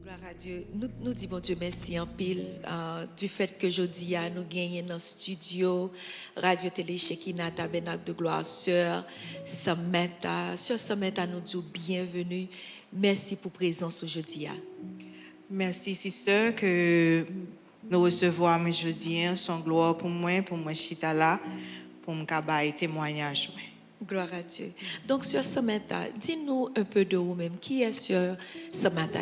Gloire à Dieu. Nous disons bon Dieu merci en pile du fait que jeudi nous gagnons dans le studio Radio Télé Shekinah Tabernacle de Gloire Sœur Samantha. Sœur Samantha nous dit bienvenue. Merci pour présence aujourd'hui. Merci, Sœur, que nous recevons aujourd'hui son gloire pour moi chita là, pour me cabaye témoignage. Gloire à Dieu. Donc, Sœur Samantha, dis-nous un peu de vous-même. Qui est Sœur Samantha?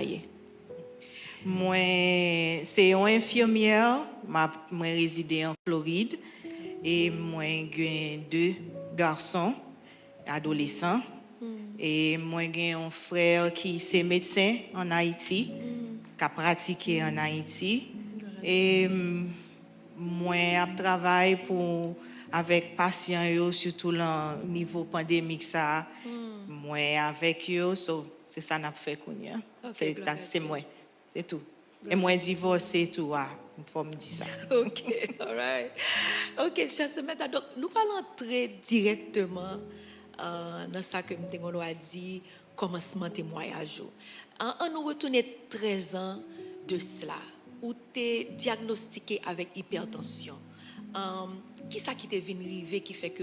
Moi, c'est une infirmière. Moi, réside en Floride. Et moi, j'ai 2 garçons, adolescents. Et moi, j'ai un frère qui est médecin en Haïti, qui a pratiqué en Haïti. Et moi, je travaille avec patients, surtout au niveau pandémique. Moi, avec eux, c'est ça que je fais. C'est moi. C'est tout. Et moi, divorcé, tout. Il faut me dire ça. OK, all right. OK, Sœur Samantha, donc nous allons entrer directement dans ça que nous avons dit, commencement témoignage. On nous retourne 13 ans de cela, où tu es diagnostiqué avec hypertension. Qui ça qui t'est venu arriver qui fait que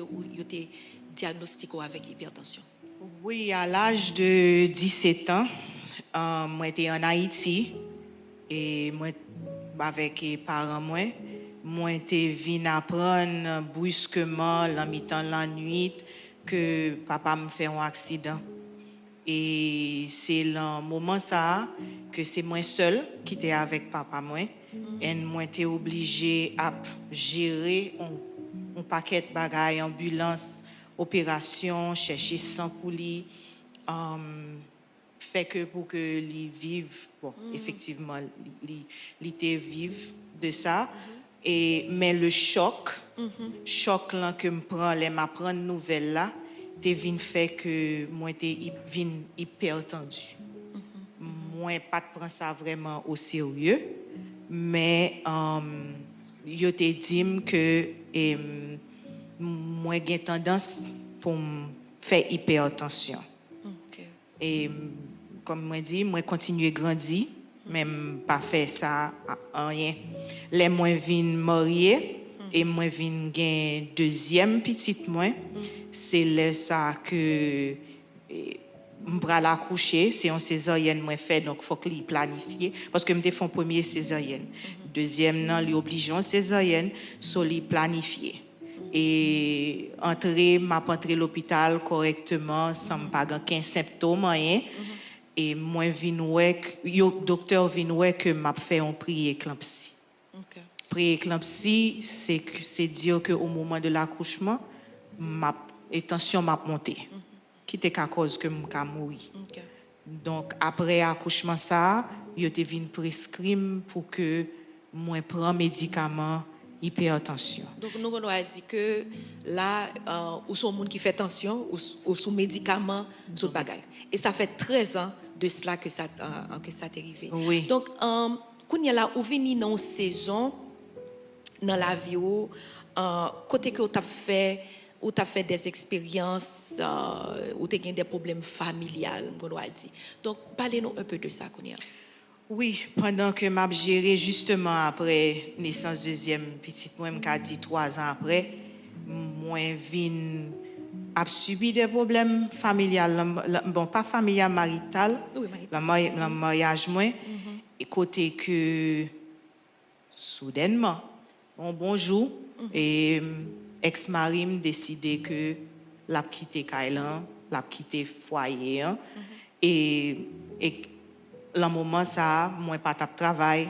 tu es diagnostiqué avec hypertension? Oui, à l'âge de 17 ans, moi j'étais en Haïti et moi avec les parents moi j'étais venu apprendre brusquement la mi-temps la nuit que papa me fait un accident et c'est le moment ça que c'est moi seul qui était avec papa et moi j'étais obligé à gérer un paquet de bagages, ambulance, opération, chercher sang pour lui fait que pour que lui vive effectivement lui vive de ça mais le choc là que me prend les m'apprendre nouvelle là t'es vinn fait que moi t'es vinn hyper tendu moi pas de prendre ça vraiment au sérieux mais yo te dit que moi j'ai tendance pour faire hypertension et comme moi dit moi continuer grandir même pas faire ça rien les moi vinn marier et moi vinn gain deuxième petite moi c'est là ça que m'bra la coucher c'est un césarienne moi fait donc faut que li planifier parce que me font premier césarienne deuxième non li obligeant césarienne so li planifier et m'a entré l'hôpital correctement sans pas aucun symptôme rien et moi vinn docteur vinn que m'a fait un pré-éclampsie. Pré-éclampsie c'est dire que au moment de l'accouchement ma tension m'a monté qui était à cause que m'a mourir. Donc après accouchement ça yo te vinn prescrire pour que moi prend médicament hypertension. Donc nous on a dit que là ou son monde qui fait tension ou sous médicaments tout bagaille. Et ça fait 13 ans de cela que ça t'est arrivé. Oui. Donc quand y a là ou vini dans saison dans la vie côté que tu as fait des expériences où tu as des problèmes familiales on a dit. Donc parlez-nous un peu de ça Kounia. Oui, pendant que m'a géré justement après naissance deuxième petite moi m'a dit 3 ans après moi vinn a subi des problèmes familiales bon pas familial marital oui, le mariage moi et côté que soudainement un bonjour et ex-mari me décidé que l'a quitter Kailan l'a quitter foyer et le moment ça moi pas tap travail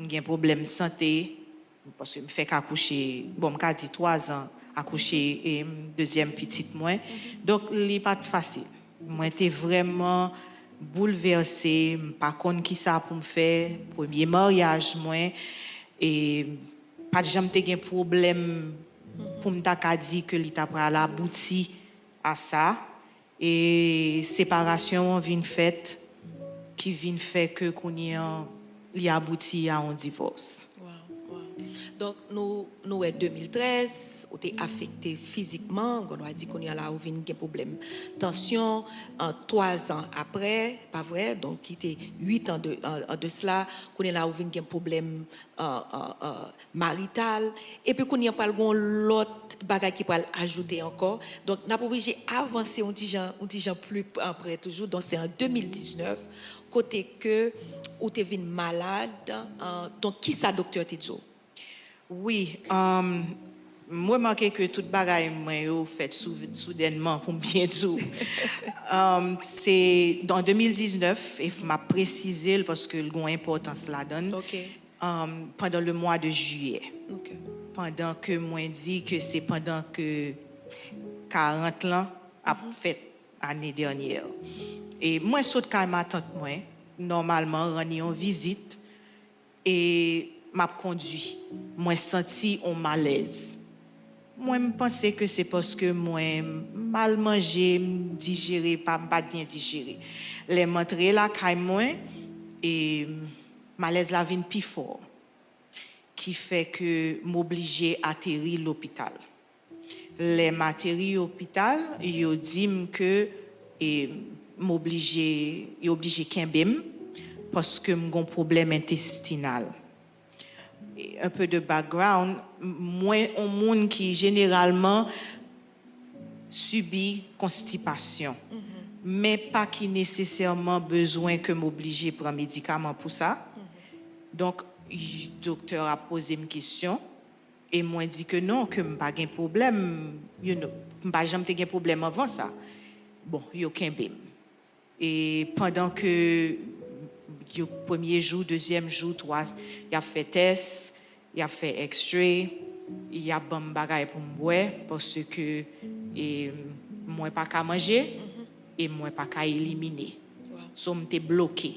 j'ai un problème santé parce que me fait accoucher bon m'a dit 3 ans accoucher et deuxième petite moi donc il pas facile moi était vraiment bouleversée pas connait qui ça pour me faire premier mariage moi et pas jamais te gen problème pour me ta dire que il t'a pral abouti à ça et séparation vient faite qui vient fait que qu'on y abouti à un divorce. Wow. Donc, nous, en 2013, on était affecté physiquement. On a dit qu'on y a là, on a un problème tension. 3 ans après, pas vrai, donc qui était 8 ans de cela, qu'on est là, on a un problème marital. Et puis, qu'on y a pas l'autre bagage qui peut ajouter encore. Donc, on a obligé d'avancer un petit genre plus après, toujours. Donc, c'est en 2019, côté que, ou tu es venu malade. Donc, qui ça, docteur Tidzo? Oui, moi remarqué que toute bagaille moi yo fait soudainement pour bien tout. C'est dans 2019 et m'a précisé parce que le importance la donne. Okay. Pendant le mois de juillet. Okay. Pendant que moi dit que c'est pendant que 40 ans a fait l'année dernière. Et moi saute quand ma tante moi normalement rendre en visite et m'a conduit. Moi senti un malaise. Moi me pensais que c'est parce que moi mal mangé, digéré pas bien digéré. Les montré là caille moi et malaise la vinn plus fort qui fait que m'obliger à atterrir l'hôpital. Les matériaux hôpital, yo dit que et m'obliger kembem parce que m'gon problème intestinal. Et un peu de background, moi un monde qui généralement subit constipation. Mais pas qui nécessairement besoin que m'obliger prendre médicament pour ça. Donc le docteur a posé une question et moi dit que non, que m'pas gain problème, m'pas jamais gain problème avant ça. Bon, yo kembem. Et pendant que le premier jour, deuxième jour, il a fait test, il a fait X-ray, il a bon bagay pour moi parce que moi pas qu'à manger et moi pas qu'à éliminer. Wow. So m'était bloqué.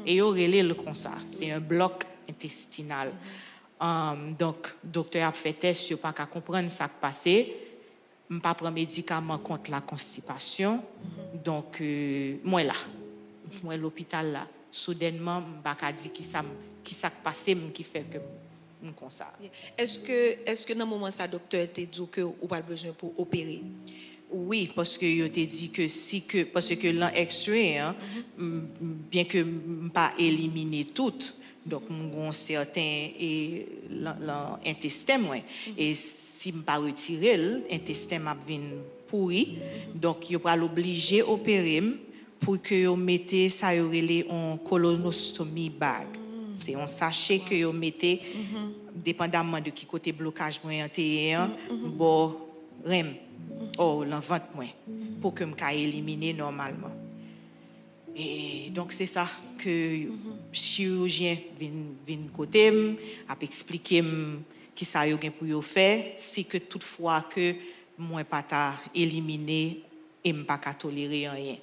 Et yo relé le comme ça, c'est un bloc intestinal. Donc docteur a fait test, yo pas qu'à comprendre ça qui passé. M'pas prendre médicament contre la constipation. Donc moi là. Moi l'hôpital là. Soudainement m'pas ka di qui ça passé qui fait que comme ça. Est-ce que dans moment ça docteur t'a dit que ou pas besoin pour opérer? Oui, parce que yo t'a dit que parce que l'en X-ray bien que pas éliminer tout donc mon certain et l'intestin moi et si m'pas retirer l'intestin m'a vinn pourri donc yo va l'obliger opérer pour que yo mettez ça yo relé en colonostomie bag. C'est un sachet que yo mettez dépendamment de qui côté blocage moi bon rem l'envente moi pour que m'ka éliminer normalement. Et donc c'est ça que chirurgien vient côté a expliquer qui ça yo gen pour yo faire si que toutefois que moi pas ta éliminer et m'pas ka tolérer rien.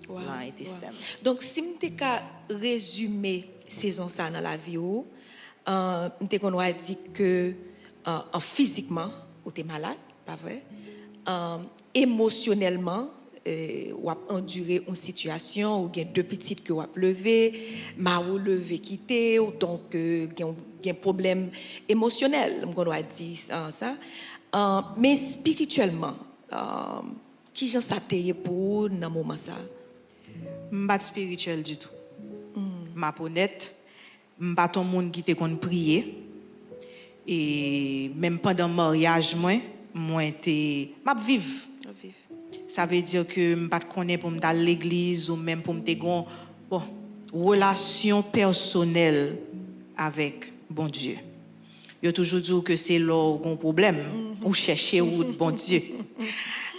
Wow. Donc si m'te ka résumer saison ça dans la vie ou m'te qu'on a dit que physiquement ou t'es malade, pas vrai? Émotionnellement ou a enduré une situation ou gen deux petites que ou a levé, m'a levé quitter donc gen problème émotionnel, m'on a dit ça. Mais spirituellement qui j'en s'atteye pour dans moment ça? M'pas spirituel du tout. M'a honnête, m'pas ton monde qui te kon prier et même pendant mariage moi était m'a vivre. Ça veut dire que m'pas connaît pour m'aller à l'église ou même pour m'te gon bon relation personnelle avec bon Dieu. Yo toujours dit que c'est leur gon problème ou chercher ou bon Dieu.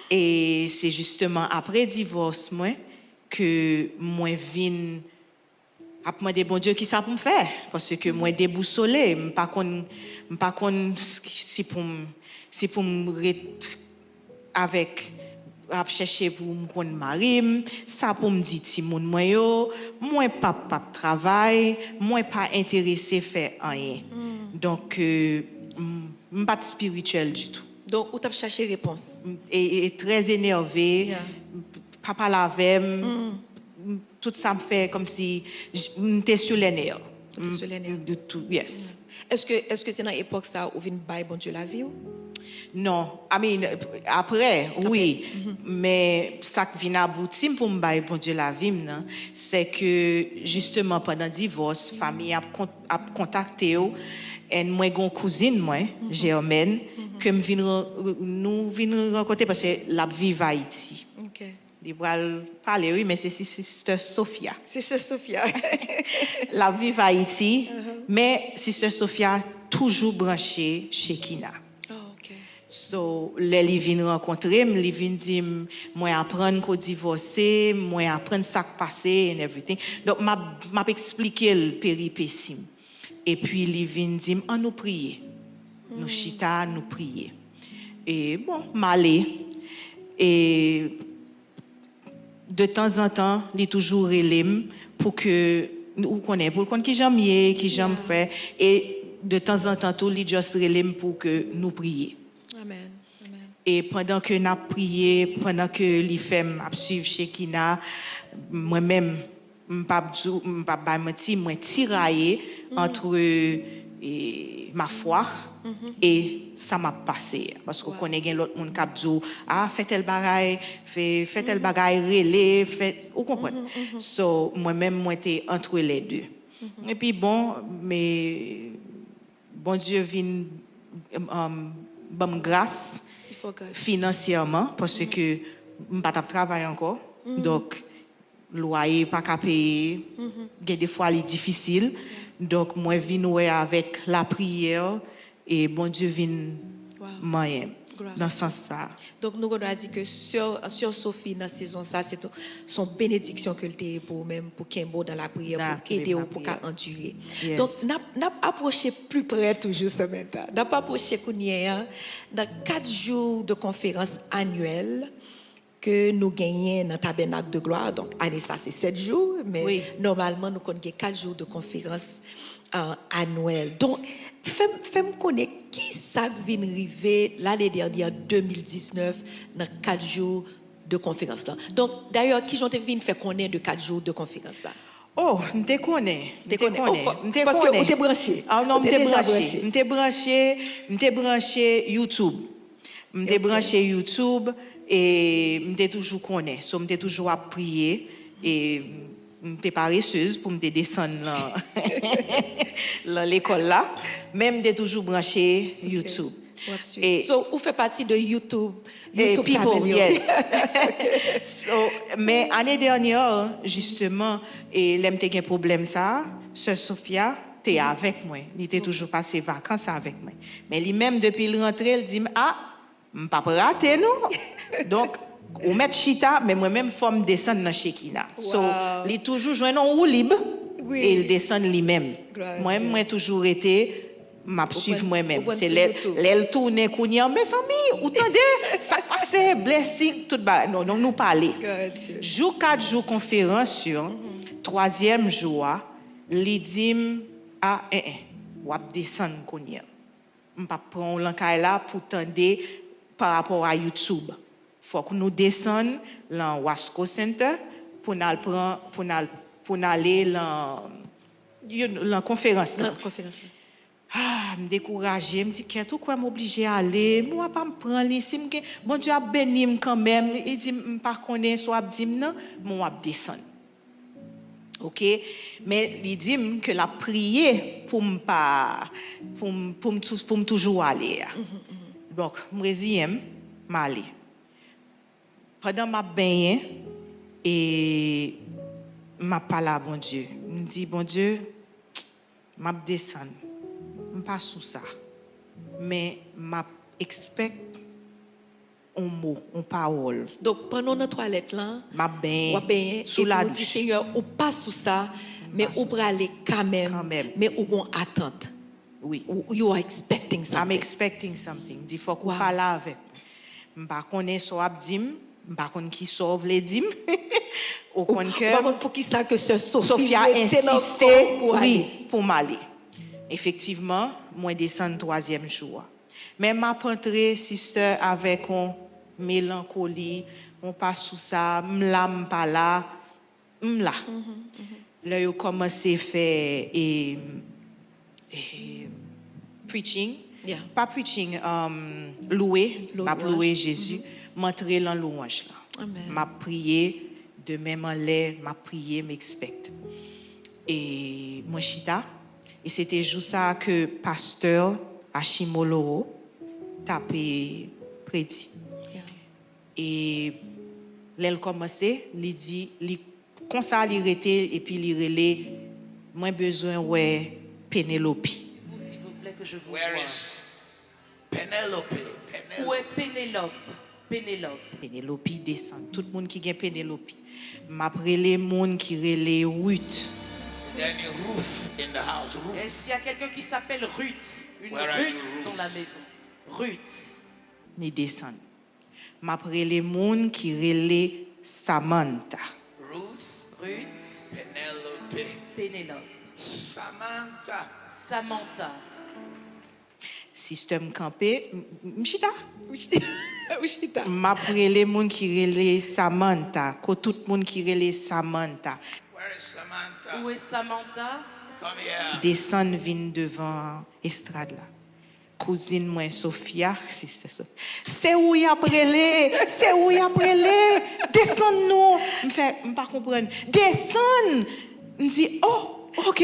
Et c'est justement après divorce moi que moi vinn a demander bon Dieu qui ça pour me faire parce que moi déboussolé m'pas kon si pour me avec à chercher pour me connaître mari ça pour me dire ti moun moi pas travail moi pas intéressé faire rien donc m'pas spirituel du tout. Donc, où tu as cherché réponse? Et très énervé, papa l'avait, tout ça me fait comme si j'étais sur les nerfs. Sorti sur les nerfs. De tout, yes. Est-ce que c'est dans l'époque ça où vient bailler bon Dieu la vie ou? Non, après, oui, mais ça qui vient aboutir pour me bailler bon Dieu la vie, c'est que justement pendant le divorce, famille a contacté et moi une cousine moi, Germaine, que nous venons rencontrer parce que la vive à Haïti. OK. Il va parler, oui, mais c'est Sœur Sophia. C'est Sœur Sophia. La vive à Haïti, mais Sœur Sophia toujours branchée Shekinah. Oh, OK. So, les viennent rencontrer, les viennent dire, moi apprendre qu'on divorcer, moi apprendre ça qui passé and everything. Donc, m'a expliqué le péripétie. Et puis, les viennent dire, on nous prier. Nous chita, nous prier. Et bon, m'aller. Et de temps en temps, il est toujours relève pour que nous connaissons, pour qu'on qui j'aime qui j'aime faire. Et de temps en temps, tout, il juste relève pour que nous prions. Amen. Amen. Et pendant que nous prions, pendant que les femmes suivent Shekinah, moi-même, je ne vais pas mentir, moi tiraillé entre ma foi et ça m'a passé. Parce qu'on connaît l'autre monde qui a dit, fais tel bagaille, fais tel bagaille, relais, vous comprenez? So, moi-même, moi, j'étais entre les deux. Et puis bon, mais bon Dieu vient bonne grâce financièrement parce que je ne pas travailler encore. Donc, loyer pas qu'à payer, des fois c'est difficile. Donc moi viens avec la prière et bon Dieu vient moyen dans ce sens ça. Donc nous avons dit que sur Sophie dans saison ça c'est son bénédiction que le pour même pour qu'il beau dans la prière pour aider ou pour qu'à endurer. Yes. Donc n'a approché plus près toujours Samantha. N'a pas approché qu'on dans 4 jours de conférence annuelle que nous gagnons dans le tabernacle de gloire. Donc, année ça, c'est 7 jours, mais normalement, nous connaissons 4 jours de conférence annuelle. Donc, fais-moi connaître qui ça vient arriver l'année dernière, 2019, dans 4 jours de conférence. Là. Donc, d'ailleurs, qui j'en vient faire connaître de 4 jours de conférence là? Oh, je te connais. Parce que vous êtes branché. Ah non, je t'ai branché YouTube. Je t'ai branché YouTube. Et je toujours connais, so je toujours à prier et je suis paresseuse pour me descendre dans l'école là, même je toujours branché YouTube. Et so vous faites partie de YouTube people, family. Yes. So, mais l'année dernière justement et l'aime te un problème ça, Sœur Sophia t'es avec moi, il était toujours passé vacances avec moi. Mais lui-même depuis le rentrée, il dit je ne pas rater nous. Donc, on met chita, mais moi-même, faut me descendre dans Shekinah. Wow. So, il toujours joué en roue libre et il descend lui-même. Moi-même, moi toujours été, m'a suivre moi-même. C'est l'aile tourner kounyan, mes amis, ou tendez, ça passe, blessing, tout bas. Non, donc nous parler. Jour 4 jours conférence sur, 3e jour, il dit, ou descendre kounyan. Je ne pas prendre l'encaille là pour tendre par rapport à YouTube. Il faut que nous descendions dans le Wasco Center pour aller dans la conférence. Je me décourage, je me dis, qu'est-ce que je suis obligé d'aller? Je ne vais pas me prendre ici. Bon Dieu a béni quand même. Il dit, je ne connais pas, soit dit non, je vais descendre. OK? Mais il dit que la prière pour me toujours aller. Donc, je suis allé. Pendant ma bain et ma parole à bon Dieu. Je me dis, bon Dieu, je descends. Je ne pas sous ça. Mais je expecte un mot, une parole. Donc, pendant notre toilette là, ma bain sous la douche. Seigneur, on pas sous ça, mais on peut aller quand même. Mais on va attendre. Oui. You are expecting something. I'm expecting something. Il faut qu'on parle avec. Je ne connais pas ce que je dis. Je ne connais pas qui sauve les dîmes. Au contraire. Pour qui ça que Sœur Sophia a insisté pour m'aller. Effectivement, moi descends 3e jour. Mais ma rentrée, sister, avec une mélancolie, on passe sous ça, m'la, m'pas là, m'la. là yo commencé faire et preaching. Yeah. Pas preaching, louer, m'a Louange. loué Jésus, m'entrer dans louange là. Amen. M'a prié de même en l'air, m'a prié, m'expecte. Et moi chita et c'était juste ça que pasteur Achimoloro tapé prédit. Yeah. Et l'elle commencé, il dit comme ça il Rete et puis il relait moins besoin ouais Pénélope. Vous, s'il vous plaît, que je vous Where vois. is Penelope? Où est Pénélope? Pénélope. Pénélope descend. Tout le monde qui gagne Pénélope. M'après les monde qui relait Ruth. Is there any Ruth in the house? Ruth. Est-ce qu'il y a quelqu'un qui s'appelle Ruth? Une Where are you, Ruth Ruth? dans la maison. Ruth. Ni descend. M'après les monde qui relait Samantha. Ruth, Ruth. Penelope, Pénélope. Samantha. Samantha. Système campé. M'chita. Ushita. M'après les monde qui relait Samantha. Ko tout le monde qui relait Samantha. Where is Samantha? Où est Samantha? Come here. Descend vin devant estrade là. Cousine moi Sophia, sister Sophia. C'est où y a prélé, c'est où y a prélé. Descend nous. Me fait pas comprendre. Descend. Me dit oh, OK.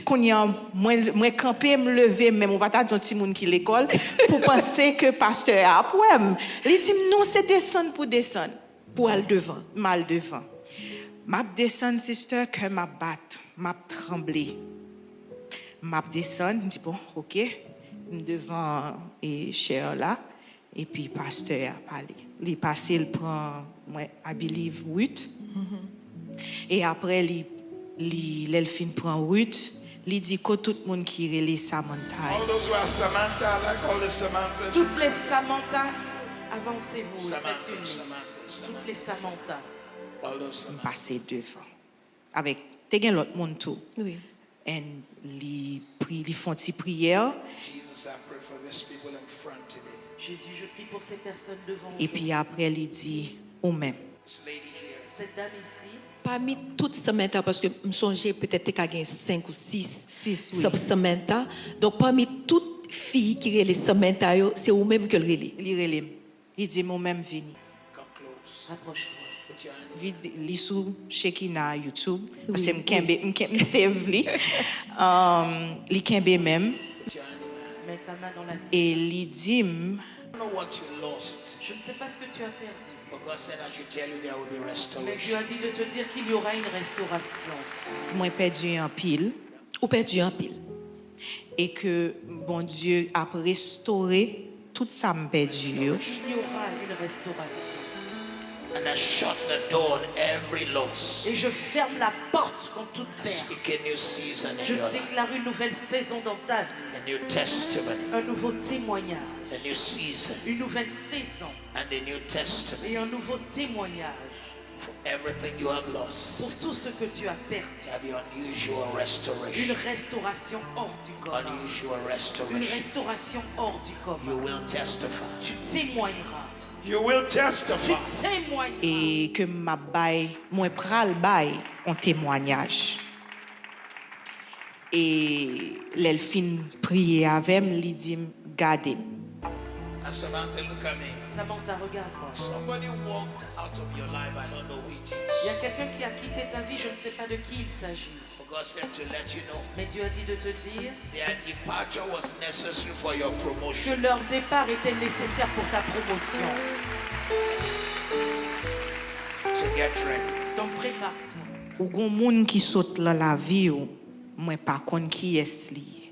Qu'on y a moi camper me lever même on va ta un petit monde qui l'école pour penser que pasteur a poème. Il dit non, c'est descendre pour descendre. Pour aller devant. Mal devant. M'a descend sister que m'a battre, m'a trembler. M'a descend, dit bon, OK, devant et cher là et puis pasteur a parlé. Il passé il prend moi I believe Ruth. Et après il fin prend Ruth, il dit que tout le monde qui relait Samantha. All those who are Samantha, like all the Samanthas. Toutes les Samantha, avancez-vous. Samantha, Faites une ligne. Samantha, Toutes les Samantha. all those Samantha. Passer devant. Avec te gen l'autre monde tout. Oui. Et li prie, li font ti prière Jesus, I pray for these people in front today. Jésus, je prie pour ces personnes devant et vous. puis après il dit ou même. This lady here. Cette dame ici, Parmi toutes Samantha, parce que je songe peut-être qu'il y a 5 ou 6 Six, oui. sub-Samantha. Donc, parmi toutes filles qui relèvent Samantha, c'est vous-même que le relève. Li relem. Il dit moi même vini. Come close. rapproche-toi. Put your hand. Vide li sou Shekinah YouTube parce Oui, que m'kembe save li. Li kembe même Put your hand in my hand. Mets ta main dans la vie. et li dit I don't know what you lost, Je ne sais pas ce que tu as perdu. but God said I should tell you there will be Mais restoration. Dieu a dit de te dire qu'il y aura une restauration. moi perdu en pile Ou perdu en pile. et que bon Dieu a restauré tout ça me perdu. Il y aura une restauration. And I shut the door on every loss. Et je ferme la porte contre toute I perte. speak a new season Je in your life, déclare une nouvelle saison dans ta vie. a new testimony, Un nouveau témoignage. a new season, Une nouvelle saison. and a new testimony Et un nouveau témoignage. for everything you have lost. Pour tout ce que tu as perdu. Have the unusual Une restoration. restauration hors du commun. Unusual Une restoration. restauration hors du You commun. will testify. Tu témoigneras. You will Tu testify. témoigneras. Et que ma bail moi pral bail en témoignage. Et l'elfine prier avec me li dit garder. And Samantha, look at me. Samantha, regarde-moi. Somebody walked out of your life. I don't know who it Il y is. a quelqu'un qui a quitté ta vie, je ne sais pas de qui il s'agit. But God said to let you know Mais Dieu a dit de te dire their departure was necessary for your que promotion. leur départ était nécessaire pour ta promotion. So get ready. Donc prépare-toi. Ou gon moun qui saute dans la vie ou moi pas konn qui est li.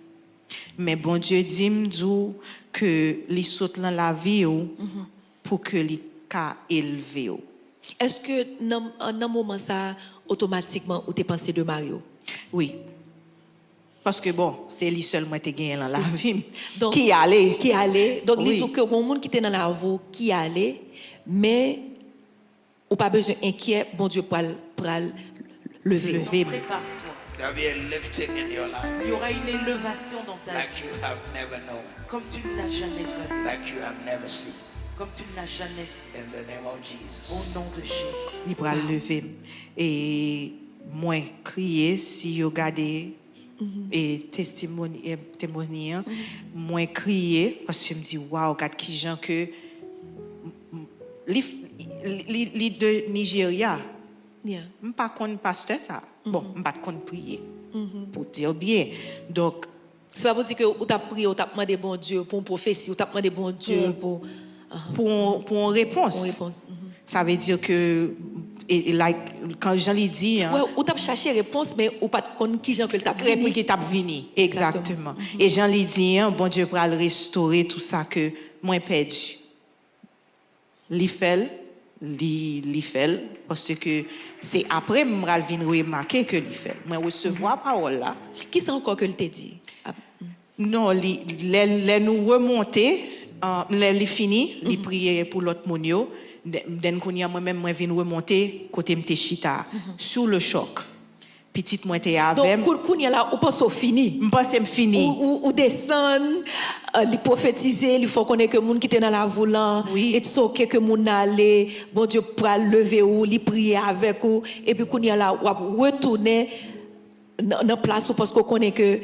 Mais bon Dieu dit m'dou que li saute dans la vie ou pour que li ka élever ou. Est-ce que dans un moment ça, automatiquement, ou t'es pensé de Mario? Oui. Parce que bon, c'est lui seulement qui gagné dans la vie. Donc, Qui allait. Qui allait. Donc, il Oui. dit que bon monde qui était dans la vie, qui allait, mais ou pas besoin inquiet, bon Dieu pour lever. Lever. Donc prépare-toi. There'll be a lifting in your life Il y aura une élévation dans ta vie, like you have never known, comme tu ne l'as jamais connu, like you have never seen. comme tu ne l'as jamais vu. In the name of Au Jesus. nom de Jésus. Il va lever. Et moi crier si yo gardé et témoigner moi crier parce que je me dis waouh regarde qui gens que li de Nigeria je pas connais pasteur ça bon je pas connais prier pour dire bien donc c'est pas pour dire que ou t'a prié ou t'a demandé bon Dieu pour une prophétie ou t'a demandé bon Dieu pour une réponse. Ça veut dire que et like quand Jean lui dit ouais ou t'a cherché réponse mais ou pas connait qui Jean que t'a venu qui t'a venu exactement. Et Jean lui dit bon Dieu pour le restaurer tout ça que moi perdu. Li fait parce que c'est après m'ral venir remarquer que li fait. Moi recevoir parole là. Qui c'est encore que il t'a dit? Non, les nous remonter, les fini, les prier pour l'autre monio. Den konya moi-même moi vinn remonter côté m'te chita sous le choc. Petite moi t'es avec. Donc konya là ou pense au fini. M'pense fini. Ou descendre, li prophétiser, il faut connaître que monde qui était dans la volant et so que monde aller, bon Dieu pour lever ou li prier avec ou et puis konya là ou retourner dans place parce qu'on connaît que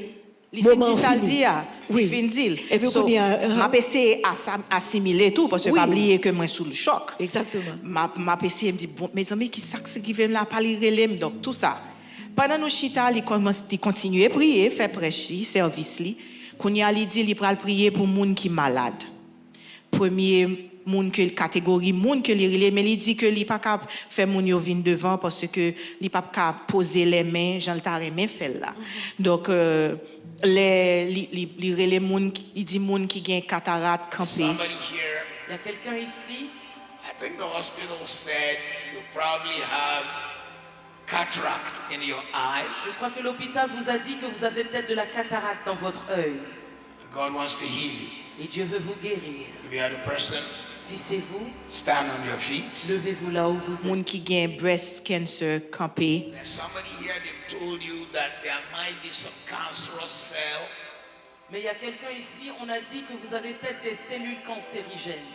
moment fini. Oui, fini. Et puis m'a essayé assimiler tout parce que pas oublier que moi sous le choc. Exactement. M'a essayé me dit bon mes amis qui ça qui vient là parler relève donc tout ça. Pendant nos chita, il commence à continuer à prier, faire prêcher, service li. Qu'on y a li dit il pral prier pour monde qui malade. Premier monde que catégorie monde que li relè mais il dit que li pas capable faire moun yo vinn devant parce que li pas capable poser les mains, Jean le taré main fait là. Donc les relè monde il dit monde qui gagne cataracte campé. Il y a quelqu'un ici. I think the hospital said you probably have cataract in your eye. Je crois que l'hôpital vous a dit que vous avez peut-être de la cataracte dans votre œil. God wants to heal you. Et Dieu veut vous guérir. If you are the person, si c'est vous, stand on your feet. Levez-vous là où vous êtes. Moun qui gagne breast cancer campé. There's somebody here that told you that there might be some cancerous cell. Mais il y a quelqu'un ici, on a dit que vous avez peut-être des cellules cancérigènes.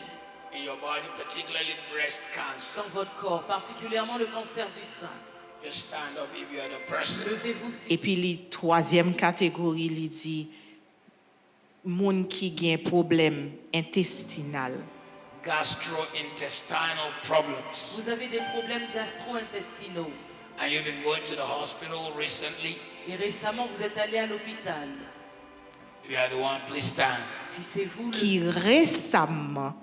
In your body, particularly breast cancer. Dans votre corps, particulièrement le cancer du sein. Just stand up if you are the person. Levez-vous. Et puis la troisième catégorie, il dit moun qui gagne problème intestinal. Gastrointestinal problems. Vous avez des problèmes gastro-intestinaux. And you've been going to the hospital recently. Et récemment, vous êtes allé à l'hôpital. If you are the one, please stand. Si c'est vous qui récemment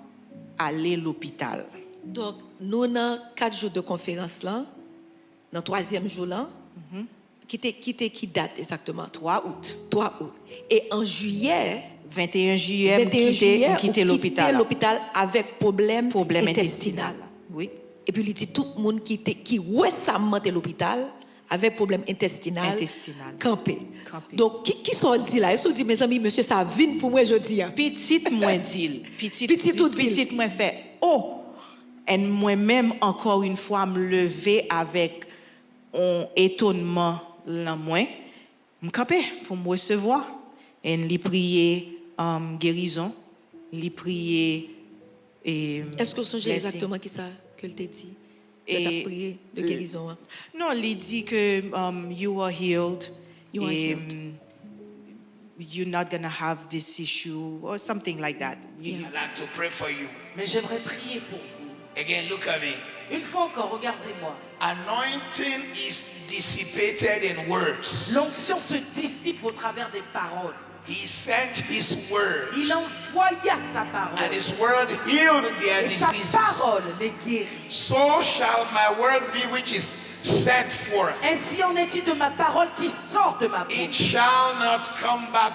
allé à l'hôpital. Donc nous avons 4 jours de conférence là, dans 3e jour là, qui date exactement 3 août. 3 août. Et en juillet 21 juillet, quitter l'hôpital avec problème intestinal. Oui. Et puis il dit tout le monde qui récemment à l'hôpital avec problème intestinal. Campé. Donc qui sont dit là? Ils sont dit mes amis monsieur ça vient pour moi aujourd'hui. Petite moi dit, petite moi fait et moi-même encore une fois me lever avec un étonnement là moi me camper pour me recevoir et lui prier guérison, lui prier et est-ce que vous songez exactement qui ça que t'a dit? Et t'a prié de guérison. Hein? Non, il dit que you are healed. You're not gonna have this issue or something like that. I'd like to pray for you. Mais j'aimerais prier pour vous. Again, look at me. Une fois encore, regardez-moi. Anointing is dissipated in words. L'onction se dissipe au travers des paroles. He sent his word. Il envoya sa parole. And his word healed their et diseases. sa parole les guérit. So shall my word be which is sent forth. Ainsi en est-il de ma parole qui sort de ma bouche. It shall not come back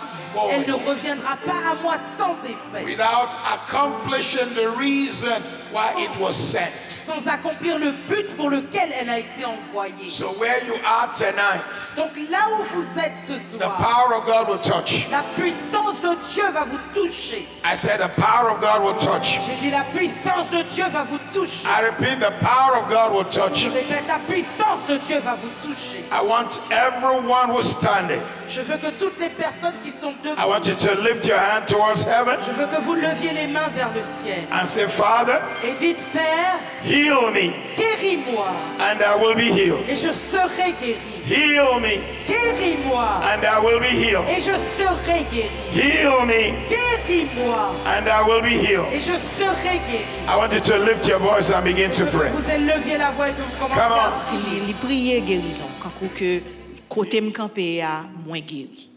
Elle ne void. reviendra pas à moi sans effet. Without accomplishing the reason why it was sent. Sans accomplir le but pour lequel elle a été envoyée. So where you are tonight, Donc là où vous êtes ce the soir, power of God will touch. la puissance de Dieu va vous toucher. I said the power of God will touch. J'ai dit la puissance de Dieu va vous toucher. I repeat, the power of God will touch. Je répète, la puissance puissance de Dieu va vous toucher. I want everyone who's standing. Je veux que toutes les personnes qui sont debout, I want you to lift your hand towards heaven je veux que vous leviez les mains vers le ciel. and say, Father, Et dites, Père, heal me guéris-moi and I will be healed. et je serai guéri. Heal me Guéris-moi and I will be healed. et je serai guéri. Heal me Guéris-moi and I will be healed. et je serai guéri. I want you to lift your voice and begin to Je veux que pray. vous éleviez la voix et que vous commenciez Come à on. prier. Il prier guérison quand que côté me camper a moins guéri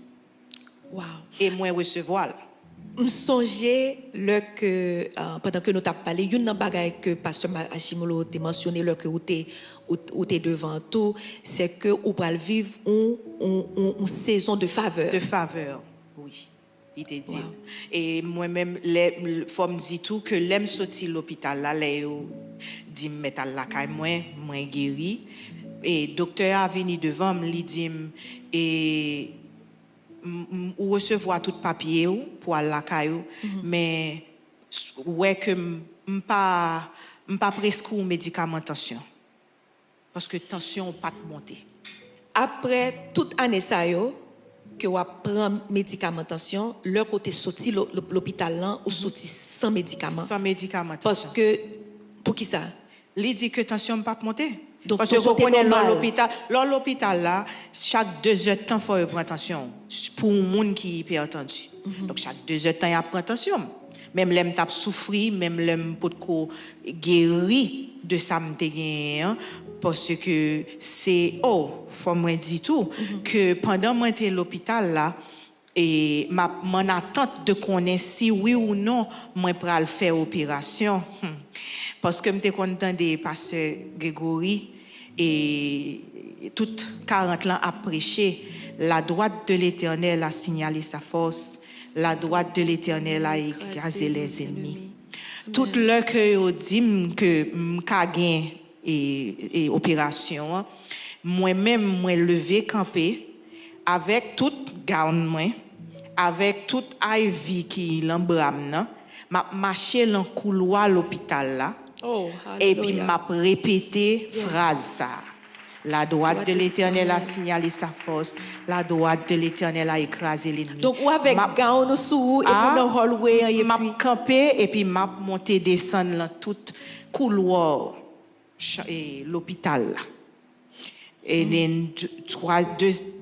Wow. et moins recevoir. Je songeais pendant que nous t'avons parlé, il y a une bagaille que pasteur Hashimolo a mentionné que vous êtes devant tout, c'est que vous allez vivre une saison de faveur. De faveur, oui. Il te dit. Wow. Et moi-même, il faut me dire tout que l'aime sorti l'hôpital là, les dit mettre la caille moins guéri. Et docteur a venu devant me, il dit et ou recevoir tout papier pour aller la caillou, mais ouais que m'pas presque médicamentation parce que tension pas monter. Après toute année ça yo que vous prend médicamentation, leur côté sorti l'hôpital là ou sorti sans médicament. Sans médicamentation. Parce que pour qui ça? Il dit que tension pas monter. Donc, parce que vous connaissez normal. l'hôpital là, chaque 2 heures de temps faut prendre attention pour un monde qui est hypertendu. Donc chaque 2 heures de temps il prend attention. Même l'aime t'a souffri, même l'aime peut guéri de ça me parce que c'est faut moi dire tout que pendant moi j'étais à l'hôpital là et mon attente de connaître si oui ou non moi pral faire opération parce que m'étais content des pasteur Grégory et toute 40 ans a prêché la droite de l'Éternel a signalé sa force, la droite de l'Éternel a écrasé les ennemis. Tout l'heure que yo dit que m'ka gain et opération moi-même moi lever camper avec toute gown moi avec toute ivy qui l'embram m'a marcher dans couloir l'hôpital là. Oh, Et puis m'a répété phrase ça. La droite de l'Éternel a signalé sa force, la droite de l'Éternel a écrasé l'ennemi. Donc ou avec gown sous et pour dans hallway et m'a puis camper et puis m'a monter descendre dans tout couloir et l'hôpital là. Et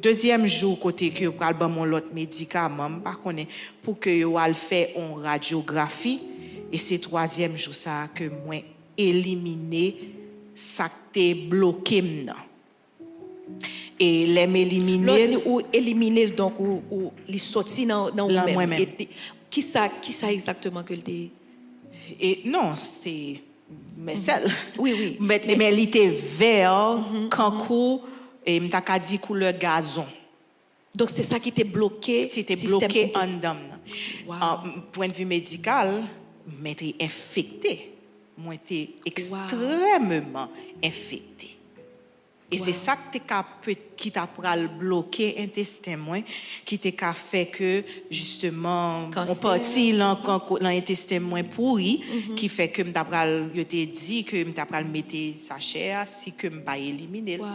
deuxième jour côté que pral ban mon l'autre médicament pas connaît pour que yo al fait une radiographie et c'est troisième jour ça que moi éliminer ça t'est bloqué maintenant. Et les éliminer l'autre ou éliminer donc ou les sortir dans vous-même. Qui ça exactement que le et non c'est mais celle oui mais il était vert cancou et m'ta dit couleur gazon. Donc c'est ça qui était bloqué. C'était bloqué en dedans. Wow. Point de vue médical, m'était infecté. Moi était extrêmement infecté. Et c'est ça qui t'a bloqué intestin moi qui t'a fait que justement on parti l'intestin moins pourri qui fait que m't'a yo te dit que m't'a mettre sa chair si que m'pas éliminer. Wow.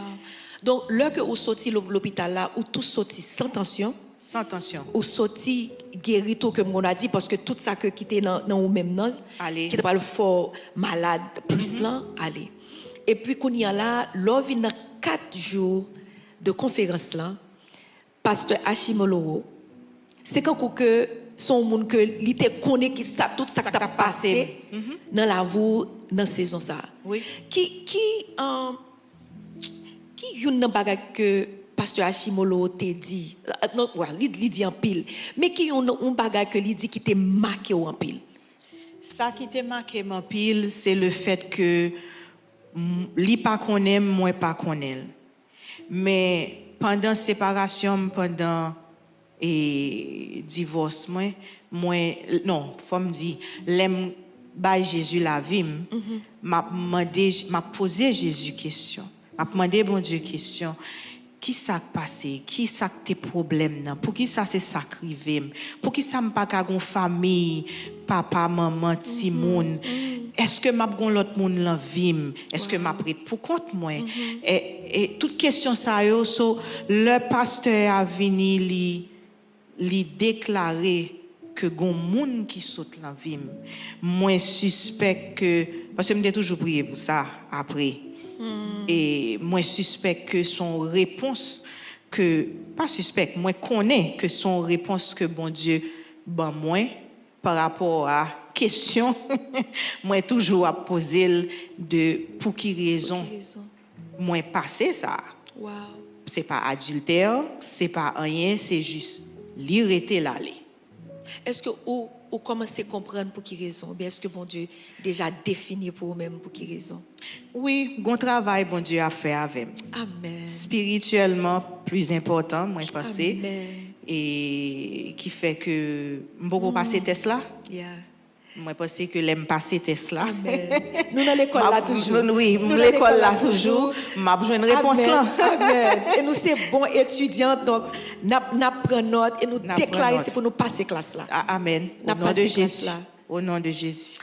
Donc là que vous sorti l'hôpital là ou tout sorti sans tension ou sorti guéri tout que on a dit parce que tout ça que qui était dans ou même non qui était pas le fort malade plus là allez. Et puis qu'on y a là lors vient 4 jours de conférence là pasteur Hashimolo c'est quand que son monde que il te connaît qui ça tout ça t'a passé dans la vie dans saison ça. Oui. Qui une bagage que pasteur Hashimolo te dit non il dit en pile mais qui un bagage que il dit qui te marqué en pile. Ça qui te marqué en pile c'est le fait que li pas connaît moi pas connaît mais pendant séparation pendant et divorce moi non faut me dire l'aime by Jésus la vie m'a posé Jésus question m'a demandé bon Dieu question qui ça passé qui ça tes problèmes là pour qui ça c'est sacrivé pour qui ça me pas une famille papa maman petit monde est-ce que m'a gon l'autre monde l'envie, est-ce que m'a prête pour compte moi et toute question ça yo so le pasteur a venu li déclarer que gon monde qui saute l'envie moins suspect que parce que me toujours prier pour ça après et moins suspect que son réponse que pas suspect moi connais que son réponse que bon Dieu ben moi par rapport à question moi toujours à poser de pour qui raison moi passer ça Wow. c'est pas adultère c'est pas rien c'est juste l'irrité l'aller. Est-ce que ou commencez à comprendre pour qui raison? Bien, est-ce que bon Dieu déjà défini pour vous-même pour qui raison? Oui, bon travail bon Dieu a fait avec. Amen. Spirituellement plus important moi penser Amen. et qui fait que beaucoup passer test là. Yeah. Moi penser que l'aime passer test là. Amen. Nous dans l'école là toujours. Oui, nous l'école là toujours, m'a besoin une réponse Amen. là. Amen. Et nous c'est bon étudiants donc n'a prend note et nous N'a déclarer prend c'est pour nous passer classe là. Amen. Au N'a nom de passé Jésus. classe là. Au nom de Jésus.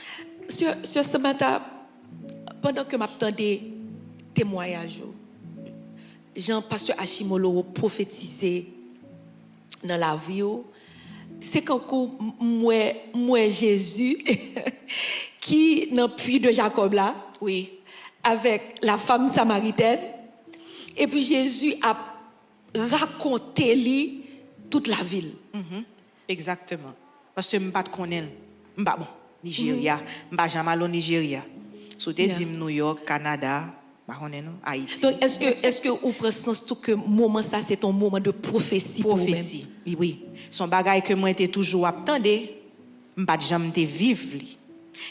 Sur Samantha, pendant que m'attendais témoignage, Jean pasteur Achimolo prophétisé dans la vie, c'est quand moi Jésus qui dans puits de Jacob là, Oui. avec la femme samaritaine, et puis Jésus a raconté lui toute la ville. Exactement. Parce que je ne connais pas. Bon, Nigeria. Je ne jamais allé au Nigeria. Si tu dis New York, Canada, Haïti. Donc, est-ce que vous prenez sens tout que moment ça, c'est un moment de prophétie pour vous-même? Prophétie. Oui. Son bagage que moi j'étais toujours attendé, je ne jamais te vivre.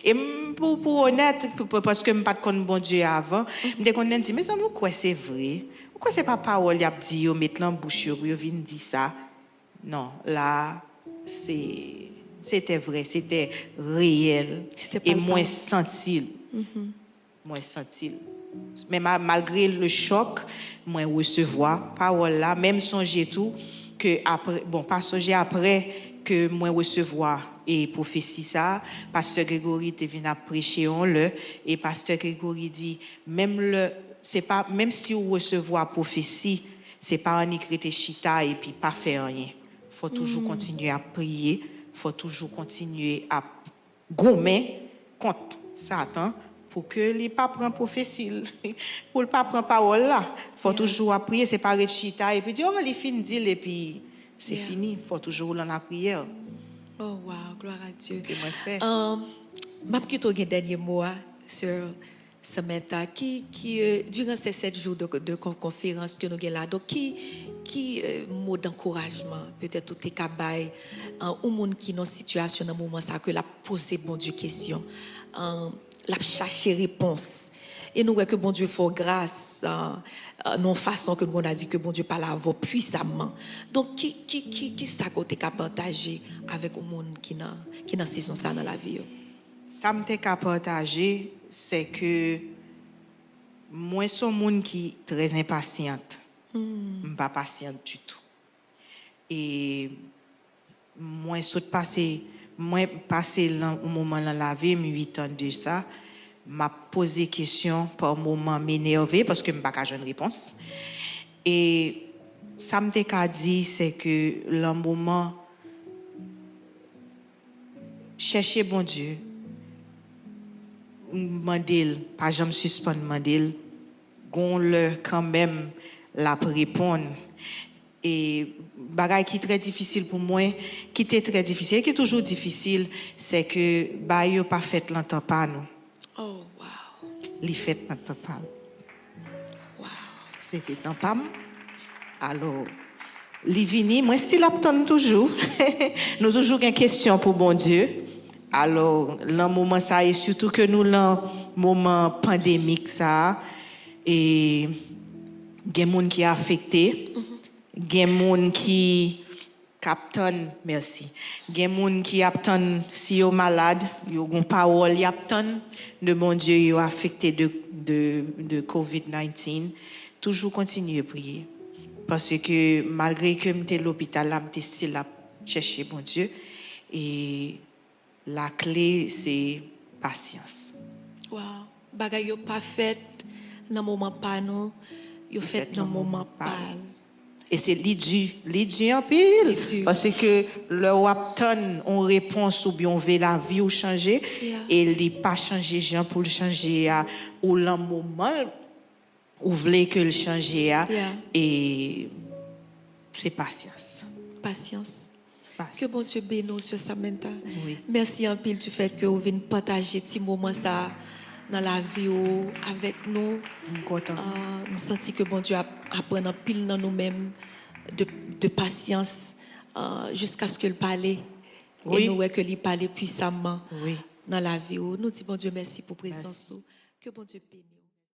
Et pour honnête, parce que je ne pas connais bon Dieu avant, je me dis, mais ça nous quoi c'est vrai? Pourquoi c'est pas parole y a dit yo mettre en bouche yo vinn dire ça? Non, là c'était vrai, c'était réel et moins senti. Moins senti. Mais malgré le choc, moi recevoir parole là, même songer tout que après pas songer après que moi recevoir et prophétie ça, pasteur Grégory te vient à prêcher on le et pasteur Grégory dit c'est pas même si vous recevoir prophétie, c'est pas en écrire chita et puis pas faire rien. Faut toujours continuer à prier, faut toujours continuer à gommer contre Satan pour que les pas prend prophétie, pour le pas prendre parole là. Faut toujours à prier, c'est pas chita et puis dire les fin dit et puis c'est fini, faut toujours dans la prière. Oh wow, gloire à Dieu. M'a plutôt un dernier mot sur Samantha qui durant ces 7 jours de conférence que nous avons là, donc qui mot d'encouragement peut-être tout est cabaye au monde qui dans situation dans moment ça que la poser bon Dieu question la chercher réponse et nous voyons que bon Dieu fait grâce non façon que nous a dit que bon Dieu parle avant puissamment donc qui ça côté qu'a partager avec le monde qui dans saison ça dans la vie ça me qu'a partager c'est que moi suis monde qui très impatiente. Pas patiente du tout. Et moi passer un moment dans la vie 8 ans de ça, m'a posé question par moment m'énerver parce que me pas une réponse. Et ça me qu'a dit c'est que le moment chercher bon Dieu mandel pas jamais suspendre mandel gon le quand même la répondre et bagay qui très difficile pour moi qui était très difficile qui est toujours difficile c'est que ba yo pas fait longtemps pas nous oh wow li fait longtemps pas wow c'était temps pas alors li vini moi si l'attend toujours nous toujours une question pour bon Dieu. Alors, dans le moment ça, et surtout que nous, dans le moment pandémique, ça, et il y a des gens qui sont affectés, il y a des gens qui captent, merci, il y a des gens qui attendent si ils sont malades, ils ont une parole, ils attendent de bon Dieu, ils sont affectés de COVID-19. Toujours continuer à prier. Parce que malgré que je suis à l'hôpital, je suis still à chercher bon Dieu. Et la clé, c'est patience. Wow. Bagay yo pas fait dans moment pas non, yo fait dans moment pas. Et c'est l'idée en pile. Li Parce que le wapton, on réponse ou bien on veut la vie ou changer. Yeah. Et il n'est pas changé, Jean, pour le changer ou le moment où vous voulez que le changer. Yeah. Et c'est patience. Patience. Patience. Que bon Dieu bénisse sur Samantha. Oui. Merci en pile du fait que vous venez partager ces moments ça dans la vie avec nous. Je suis content. Je sens que bon Dieu apprend en pile dans nous-mêmes de patience jusqu'à ce qu'il parle. Oui. Et nous que lui parle puissamment Oui. dans la vie. Nous disons bon Dieu merci pour présence. Que bon Dieu bénisse.